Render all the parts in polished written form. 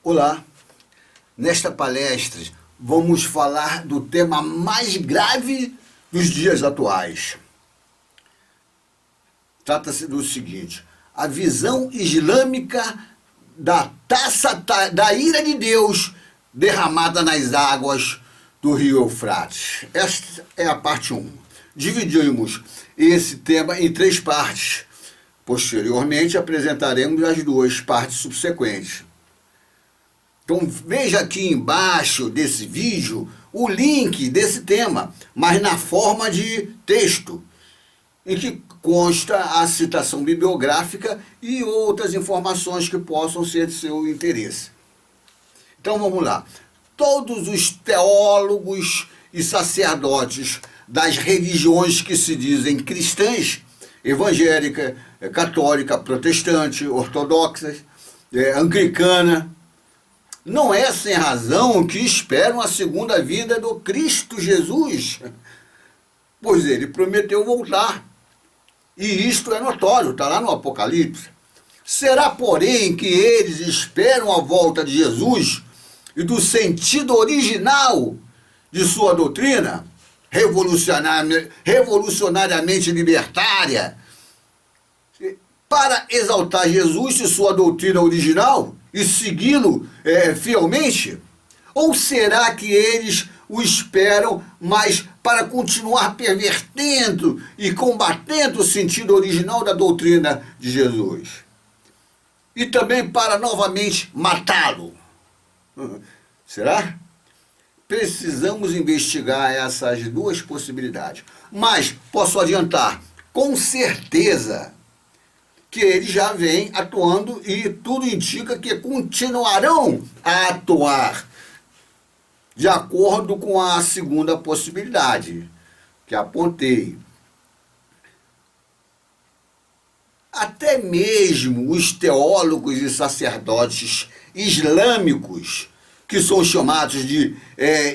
Olá, nesta palestra vamos falar do tema mais grave dos dias atuais. Trata-se do seguinte: a visão islâmica da taça da ira de Deus derramada nas águas do rio Eufrates. Esta é a parte 1. Dividimos esse tema em 3 partes. Posteriormente apresentaremos as 2 partes subsequentes. Então veja aqui embaixo desse vídeo o link desse tema, mas na forma de texto, em que consta a citação bibliográfica e outras informações que possam ser de seu interesse. Então vamos lá. Todos os teólogos e sacerdotes das religiões que se dizem cristãs, evangélica, católica, protestante, ortodoxa, anglicana, não é sem razão que esperam a segunda vinda do Cristo Jesus, pois ele prometeu voltar. E isto é notório, está lá no Apocalipse. Será, porém, que eles esperam a volta de Jesus e do sentido original de sua doutrina, revolucionariamente libertária, para exaltar Jesus e sua doutrina original e segui-lo fielmente? Ou será que eles o esperam, mas para continuar pervertendo e combatendo o sentido original da doutrina de Jesus? E também para novamente matá-lo? Será? Precisamos investigar essas 2 possibilidades. Mas posso adiantar, com certeza, que eles já vêm atuando e tudo indica que continuarão a atuar de acordo com a segunda possibilidade que apontei. Até mesmo os teólogos e sacerdotes islâmicos, que são chamados de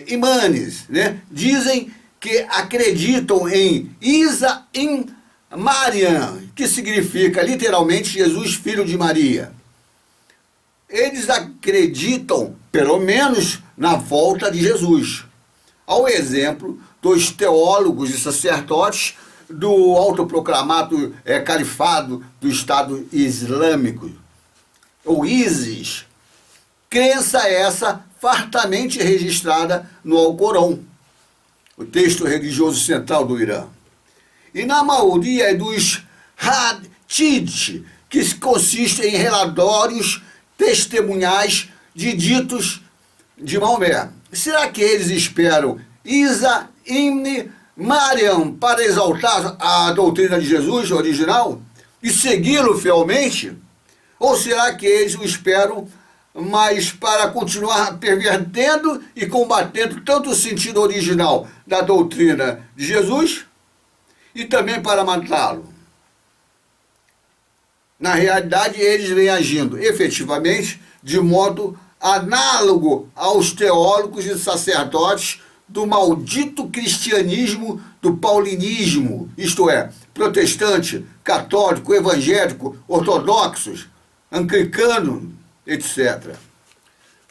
imanes, né, dizem que acreditam em Isa in Mariam, que significa literalmente Jesus, filho de Maria. Eles acreditam, pelo menos, na volta de Jesus, ao exemplo dos teólogos e sacerdotes do autoproclamado califado do Estado Islâmico, ou ISIS, crença essa fartamente registrada no Alcorão, o texto religioso central do Irã. E na maioria dos hadith, que consistem em relatórios testemunhais de ditos de Maomé. Será que eles esperam Isa ibn Mariam para exaltar a doutrina de Jesus original e segui-lo fielmente? Ou será que eles o esperam, mas para continuar pervertendo e combatendo tanto o sentido original da doutrina de Jesus e também para matá-lo? Na realidade, eles vêm agindo efetivamente de modo análogo aos teólogos e sacerdotes do maldito cristianismo do paulinismo, isto é, protestante, católico, evangélico, ortodoxos, anglicano, etc.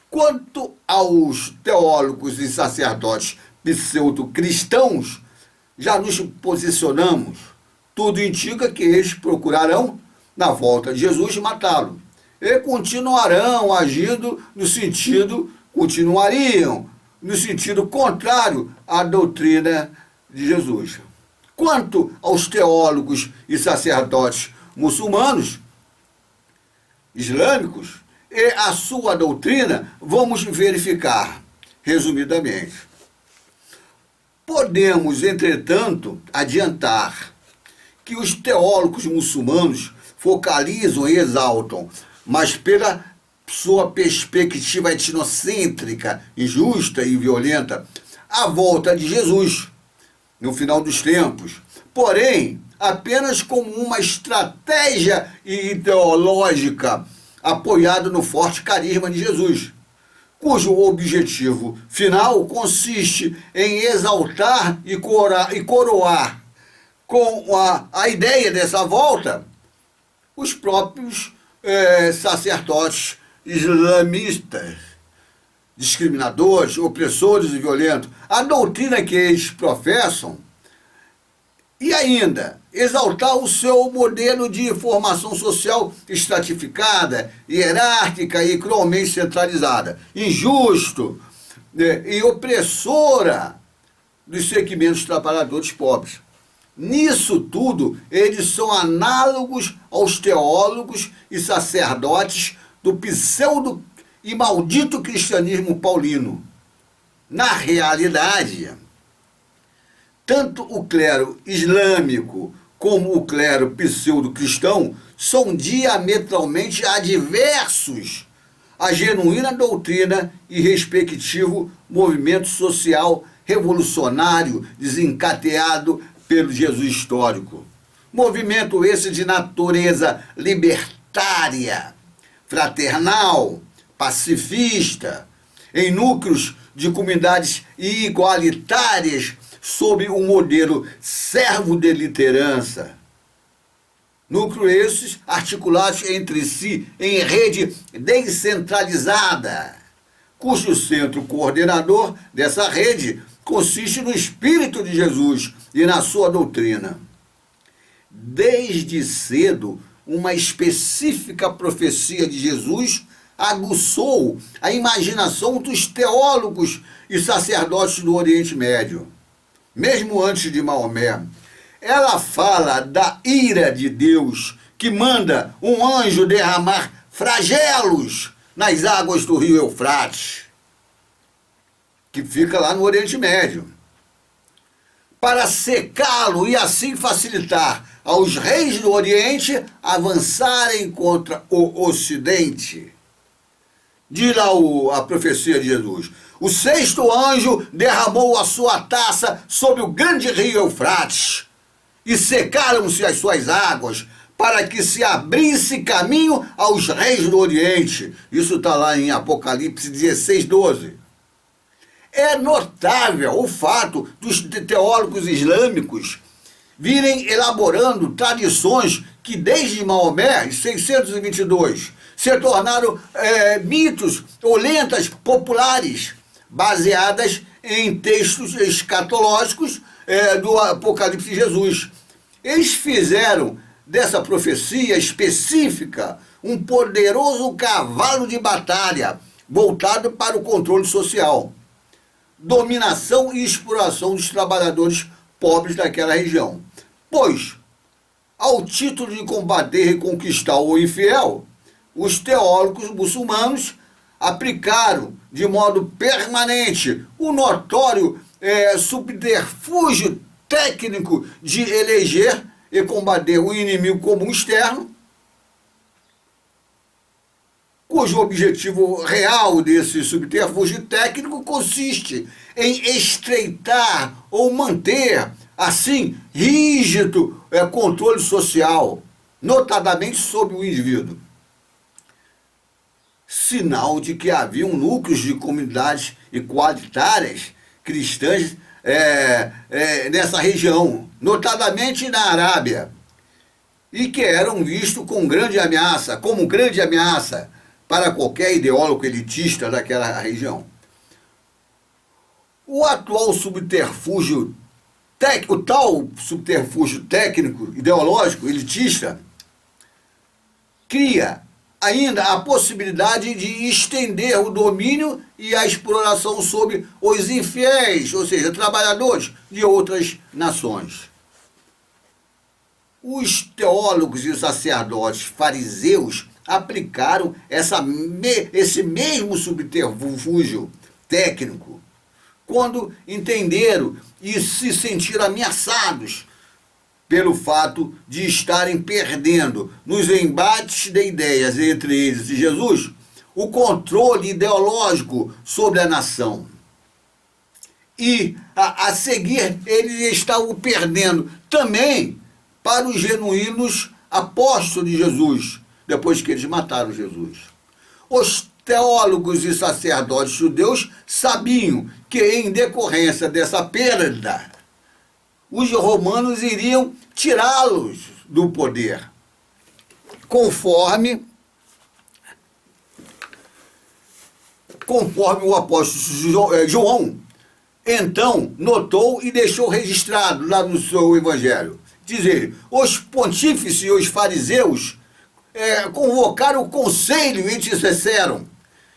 Quanto aos teólogos e sacerdotes pseudo-cristãos, já nos posicionamos. Tudo indica que eles procurarão, na volta de Jesus, matá-lo. E continuariam no sentido contrário à doutrina de Jesus. Quanto aos teólogos e sacerdotes muçulmanos, islâmicos, e a sua doutrina, vamos verificar resumidamente. Podemos, entretanto, adiantar que os teólogos muçulmanos focalizam e exaltam, mas pela sua perspectiva etnocêntrica, injusta e violenta, a volta de Jesus no final dos tempos, porém, apenas como uma estratégia ideológica apoiada no forte carisma de Jesus, cujo objetivo final consiste em exaltar e coroar com a ideia dessa volta os próprios sacerdotes islamistas, discriminadores, opressores e violentos, a doutrina que eles professam, e ainda exaltar o seu modelo de formação social estratificada, hierárquica e cruelmente centralizada, injusto, né, e opressora dos segmentos trabalhadores pobres. Nisso tudo, eles são análogos aos teólogos e sacerdotes do pseudo e maldito cristianismo paulino. Na realidade, tanto o clero islâmico como o clero pseudo-cristão são diametralmente adversos à genuína doutrina e respectivo movimento social revolucionário desencadeado pelo Jesus histórico. Movimento esse de natureza libertária, fraternal, pacifista, em núcleos de comunidades igualitárias sob o modelo servo de liderança. Núcleos esses articulados entre si em rede descentralizada, cujo centro coordenador dessa rede consiste no Espírito de Jesus e na sua doutrina. Desde cedo, uma específica profecia de Jesus aguçou a imaginação dos teólogos e sacerdotes do Oriente Médio. Mesmo antes de Maomé, ela fala da ira de Deus que manda um anjo derramar flagelos nas águas do rio Eufrates, que fica lá no Oriente Médio, para secá-lo e assim facilitar aos reis do Oriente avançarem contra o Ocidente. Diz lá a profecia de Jesus: o sexto anjo derramou a sua taça sobre o grande rio Eufrates, e secaram-se as suas águas, para que se abrisse caminho aos reis do Oriente. Isso está lá em Apocalipse 16, 12. É notável o fato dos teólogos islâmicos virem elaborando tradições que desde Maomé, em 622, se tornaram mitos ou lendas populares, baseadas em textos escatológicos do Apocalipse de Jesus. Eles fizeram dessa profecia específica um poderoso cavalo de batalha voltado para o controle social, dominação e exploração dos trabalhadores pobres daquela região. Pois, ao título de combater e conquistar o infiel, os teólogos muçulmanos aplicaram de modo permanente o notório subterfúgio técnico de eleger e combater o inimigo comum externo, cujo objetivo real desse subterfúgio técnico consiste em estreitar ou manter, assim, rígido controle social, notadamente sobre o indivíduo. Sinal de que haviam núcleos de comunidades igualitárias cristãs nessa região, notadamente na Arábia, e que eram vistos como grande ameaça para qualquer ideólogo elitista daquela região. O atual subterfúgio o tal subterfúgio técnico, ideológico, elitista, cria ainda a possibilidade de estender o domínio e a exploração sobre os infiéis, ou seja, trabalhadores de outras nações. Os teólogos e sacerdotes fariseus aplicaram esse mesmo subterfúgio técnico quando entenderam e se sentiram ameaçados pelo fato de estarem perdendo nos embates de ideias entre eles e Jesus o controle ideológico sobre a nação. E a seguir eles estavam perdendo também para os genuínos apóstolos de Jesus, depois que eles mataram Jesus. Os teólogos e sacerdotes judeus sabiam que, em decorrência dessa perda, os romanos iriam tirá-los do poder, conforme conforme o apóstolo João, então, notou e deixou registrado lá no seu evangelho. Diz ele, os pontífices e os fariseus convocaram o conselho e disseram,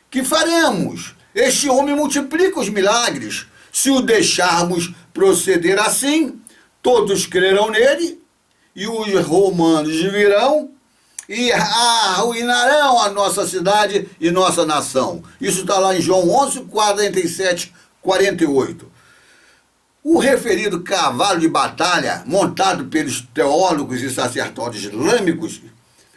que faremos? Este homem multiplica os milagres. Se o deixarmos proceder assim, todos crerão nele, e os romanos virão e arruinarão a nossa cidade e nossa nação. Isso está lá em João 11, 47, 48. O referido cavalo de batalha, montado pelos teólogos e sacerdotes islâmicos,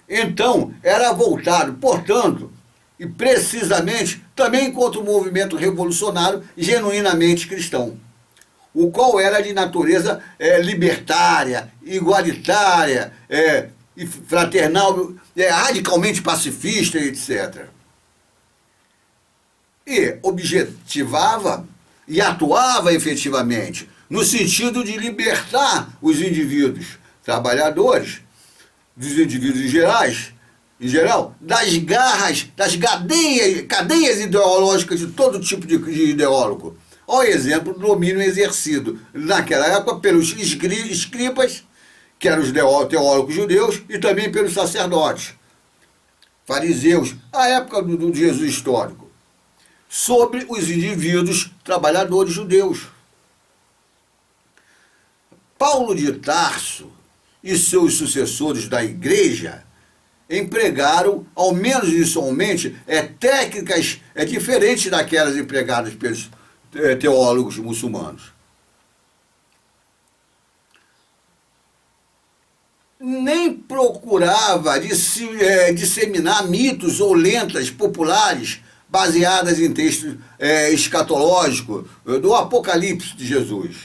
então era voltado, portanto, e precisamente também contra o movimento revolucionário genuinamente cristão, o qual era de natureza libertária, igualitária, e fraternal, radicalmente pacifista, etc. E objetivava e atuava efetivamente no sentido de libertar os indivíduos trabalhadores, dos indivíduos em geral, das garras, das cadeias ideológicas de todo tipo de ideólogo. Ao exemplo do domínio exercido naquela época pelos escribas, que eram os teólogos judeus, e também pelos sacerdotes, fariseus, a época do Jesus histórico, sobre os indivíduos trabalhadores judeus. Paulo de Tarso e seus sucessores da igreja empregaram, ao menos inicialmente, técnicas diferentes daquelas empregadas pelos teólogos muçulmanos. Nem procurava disseminar mitos ou lendas populares baseadas em textos escatológicos do Apocalipse de Jesus.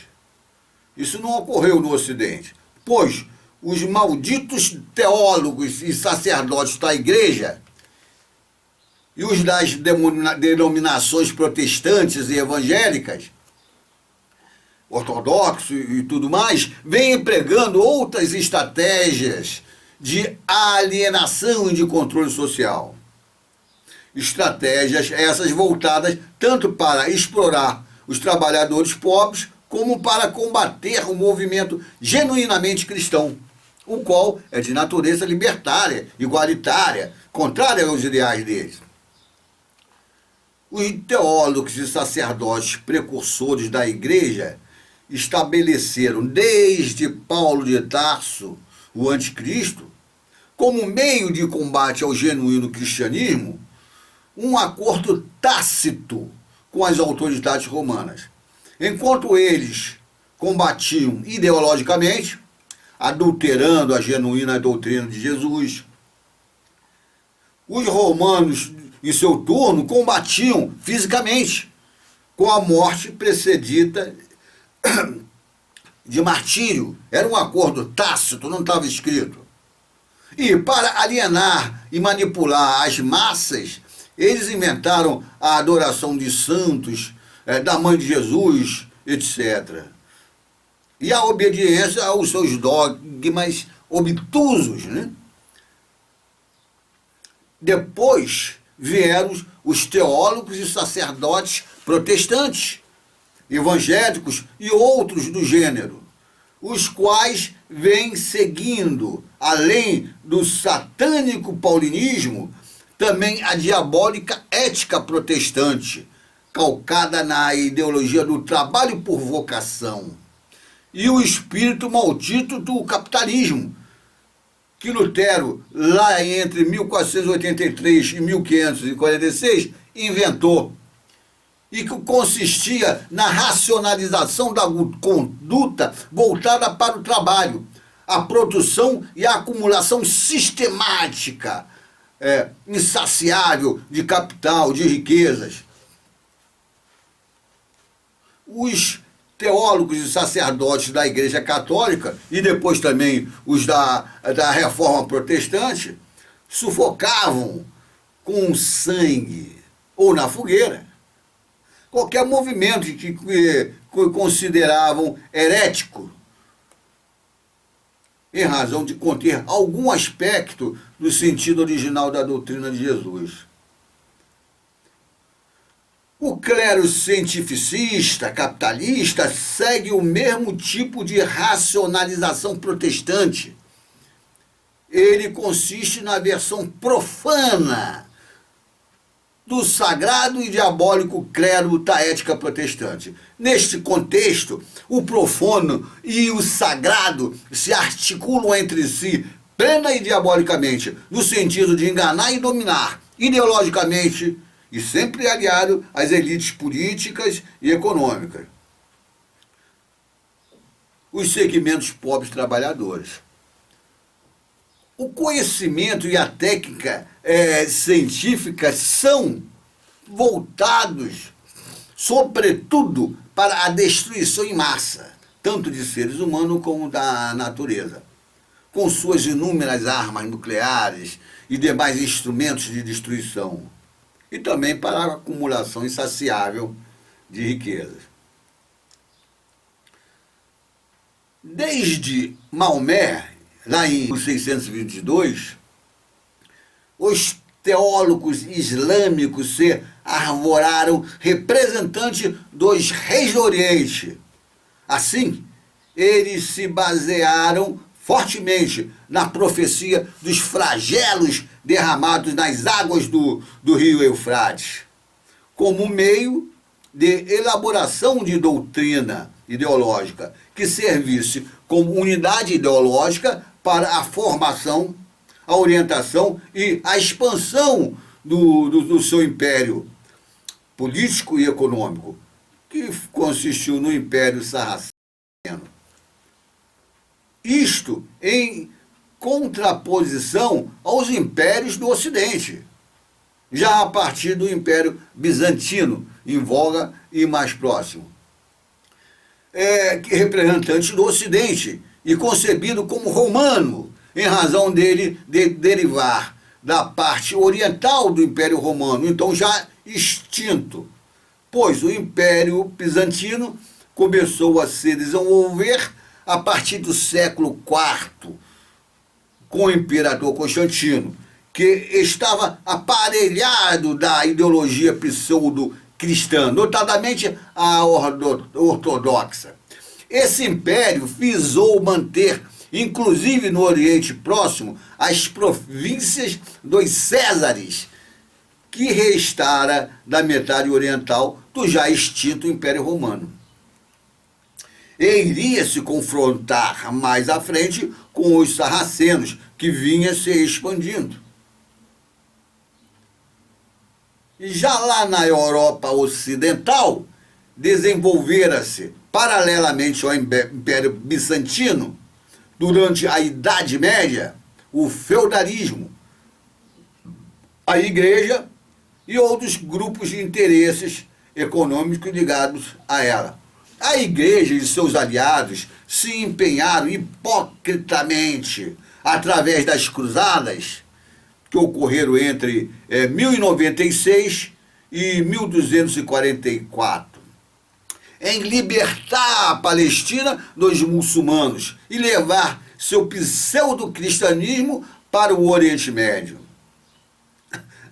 Isso não ocorreu no Ocidente, pois os malditos teólogos e sacerdotes da igreja e os das denominações protestantes e evangélicas, ortodoxos e tudo mais, vêm empregando outras estratégias de alienação e de controle social. Estratégias essas voltadas tanto para explorar os trabalhadores pobres como para combater o movimento genuinamente cristão, o qual é de natureza libertária, igualitária, contrária aos ideais deles. Os teólogos e sacerdotes precursores da igreja estabeleceram desde Paulo de Tarso, o anticristo, como meio de combate ao genuíno cristianismo, um acordo tácito com as autoridades romanas. Enquanto eles combatiam ideologicamente, adulterando a genuína doutrina de Jesus, os romanos, em seu turno, combatiam fisicamente, com a morte precedida de martírio. Era um acordo tácito, não estava escrito. E para alienar e manipular as massas, eles inventaram a adoração de santos, da mãe de Jesus, etc. E a obediência aos seus dogmas obtusos, né? Depois vieram os teólogos e sacerdotes protestantes, evangélicos e outros do gênero, os quais vêm seguindo, além do satânico paulinismo, também a diabólica ética protestante, calcada na ideologia do trabalho por vocação, e o espírito maldito do capitalismo, que Lutero, lá entre 1483 e 1546, inventou, e que consistia na racionalização da conduta voltada para o trabalho, a produção e a acumulação sistemática, insaciável de capital, de riquezas. Os teólogos e sacerdotes da Igreja Católica, e depois também os da Reforma Protestante, sufocavam com sangue ou na fogueira qualquer movimento que consideravam herético, em razão de conter algum aspecto do sentido original da doutrina de Jesus. O clero cientificista, capitalista, segue o mesmo tipo de racionalização protestante. Ele consiste na versão profana do sagrado e diabólico clero da ética protestante. Neste contexto, o profano e o sagrado se articulam entre si plena e diabolicamente, no sentido de enganar e dominar ideologicamente e sempre aliado às elites políticas e econômicas, os segmentos pobres trabalhadores. O conhecimento e a técnica científica são voltados, sobretudo, para a destruição em massa, tanto de seres humanos como da natureza, com suas inúmeras armas nucleares e demais instrumentos de destruição, e também para a acumulação insaciável de riquezas. Desde Maomé, lá em 622, os teólogos islâmicos se arvoraram representantes dos reis do Oriente. Assim, eles se basearam fortemente na profecia dos flagelos derramados nas águas do rio Eufrates, como meio de elaboração de doutrina ideológica que servisse como unidade ideológica para a formação, a orientação e a expansão do seu império político e econômico, que consistiu no Império Sarraceno. Isto em contraposição aos impérios do Ocidente, já a partir do Império Bizantino, em voga e mais próximo. Representante do Ocidente e concebido como romano, em razão dele derivar da parte oriental do Império Romano, então já extinto, pois o Império Bizantino começou a se desenvolver a partir do século IV, com o imperador Constantino, que estava aparelhado da ideologia pseudo-cristã, notadamente a ortodoxa. Esse império visou manter, inclusive no Oriente Próximo, as províncias dos Césares, que restara da metade oriental do já extinto Império Romano. E iria se confrontar mais à frente com os sarracenos, que vinha se expandindo. Já lá na Europa Ocidental, desenvolvera-se, paralelamente ao Império Bizantino, durante a Idade Média, o feudalismo, a Igreja e outros grupos de interesses econômicos ligados a ela. A Igreja e seus aliados se empenharam hipocritamente através das cruzadas que ocorreram entre 1096 e 1244, em libertar a Palestina dos muçulmanos e levar seu pseudo-cristianismo para o Oriente Médio.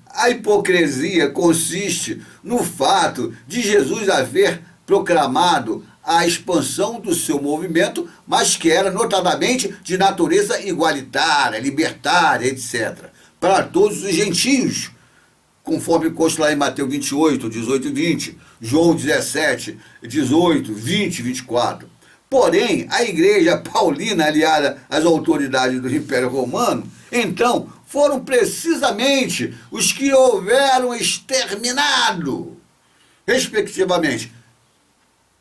A hipocrisia consiste no fato de Jesus haver proclamado a expansão do seu movimento, mas que era notadamente de natureza igualitária, libertária, etc., para todos os gentios, conforme consta lá em Mateus 28, 18 e 20, João 17, 18, 20 e 24. Porém, a Igreja Paulina, aliada às autoridades do Império Romano, então, foram precisamente os que houveram exterminado, respectivamente,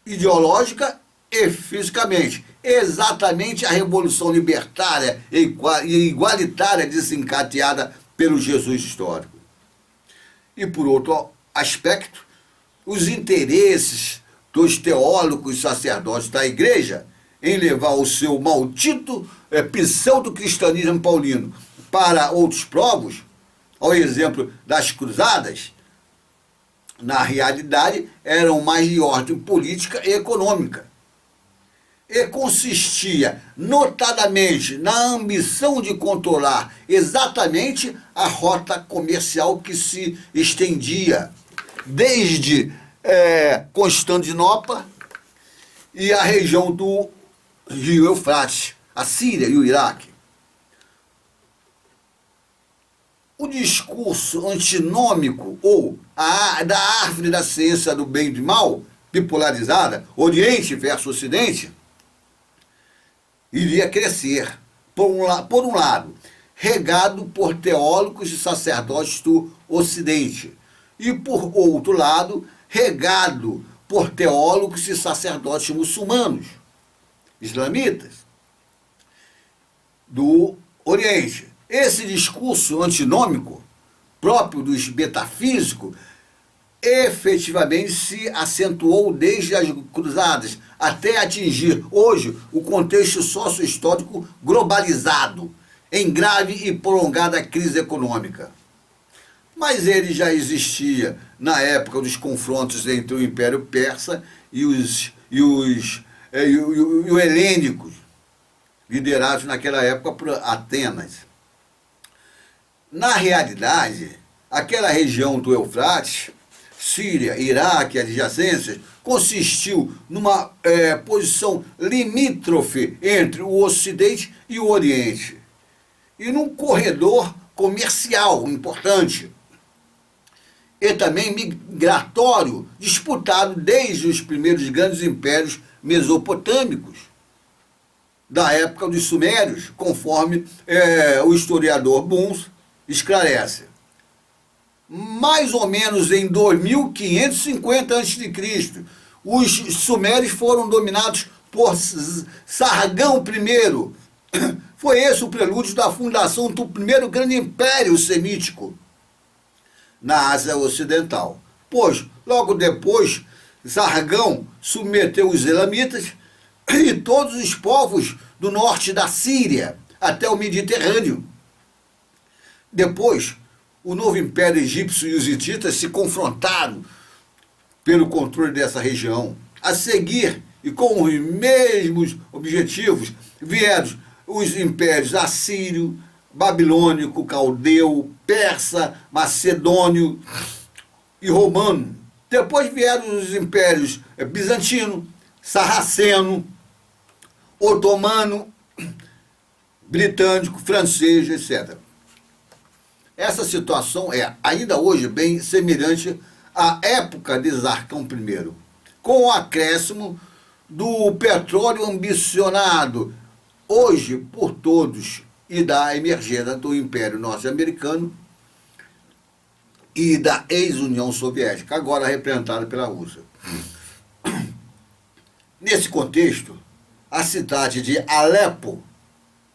ideológica e fisicamente, exatamente a revolução libertária e igualitária desencadeada pelo Jesus histórico. E por outro aspecto, os interesses dos teólogos e sacerdotes da Igreja em levar o seu maldito pseudo-cristianismo paulino para outros povos, ao exemplo das cruzadas, na realidade, eram mais de ordem política e econômica. E consistia, notadamente, na ambição de controlar exatamente a rota comercial que se estendia desde Constantinopla e a região do Rio Eufrates, a Síria e o Iraque. O discurso antinômico ou da árvore da ciência do bem e do mal, bipolarizada, Oriente versus Ocidente, iria crescer, por um lado, regado por teólogos e sacerdotes do Ocidente, e por outro lado, regado por teólogos e sacerdotes muçulmanos, islamitas, do Oriente. Esse discurso antinômico, próprio dos metafísicos, efetivamente se acentuou desde as cruzadas até atingir hoje o contexto sócio-histórico globalizado, em grave e prolongada crise econômica. Mas ele já existia na época dos confrontos entre o Império Persa e os helênicos, liderados naquela época por Atenas. Na realidade, aquela região do Eufrates, Síria, Iraque e adjacências, consistiu numa posição limítrofe entre o Ocidente e o Oriente, e num corredor comercial importante, e também migratório, disputado desde os primeiros grandes impérios mesopotâmicos, da época dos Sumérios, conforme o historiador Buns esclarece. Mais ou menos em 2550 a.C., os sumérios foram dominados por Sargão I. Foi esse o prelúdio da fundação do primeiro grande império semítico na Ásia Ocidental. Pois, logo depois, Sargão submeteu os elamitas e todos os povos do norte da Síria até o Mediterrâneo. Depois, o novo império egípcio e os hititas se confrontaram pelo controle dessa região. A seguir, e com os mesmos objetivos, vieram os impérios assírio, babilônico, caldeu, persa, macedônio e romano. Depois vieram os impérios bizantino, sarraceno, otomano, britânico, francês, etc. Essa situação é, ainda hoje, bem semelhante à época de Sargão I, com o acréscimo do petróleo ambicionado, hoje por todos, e da emergência do Império Norte-Americano e da ex-União Soviética, agora representada pela Rússia. Nesse contexto, a cidade de Alepo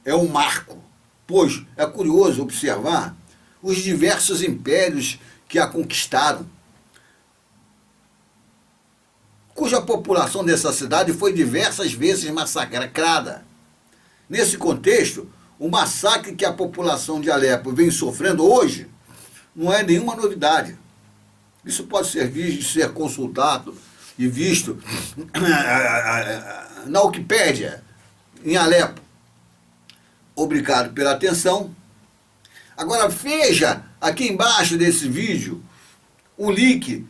é um marco, pois é curioso observar os diversos impérios que a conquistaram, cuja população dessa cidade foi diversas vezes massacrada. Nesse contexto, o massacre que a população de Alepo vem sofrendo hoje não é nenhuma novidade. Isso pode ser visto, ser consultado e visto na Wikipédia, em Alepo. Obrigado pela atenção. Agora veja aqui embaixo desse vídeo o link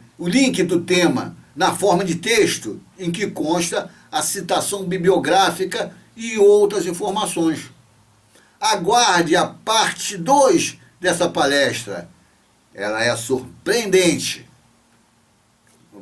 do tema na forma de texto, em que consta a citação bibliográfica e outras informações. Aguarde a parte 2 dessa palestra. Ela é surpreendente.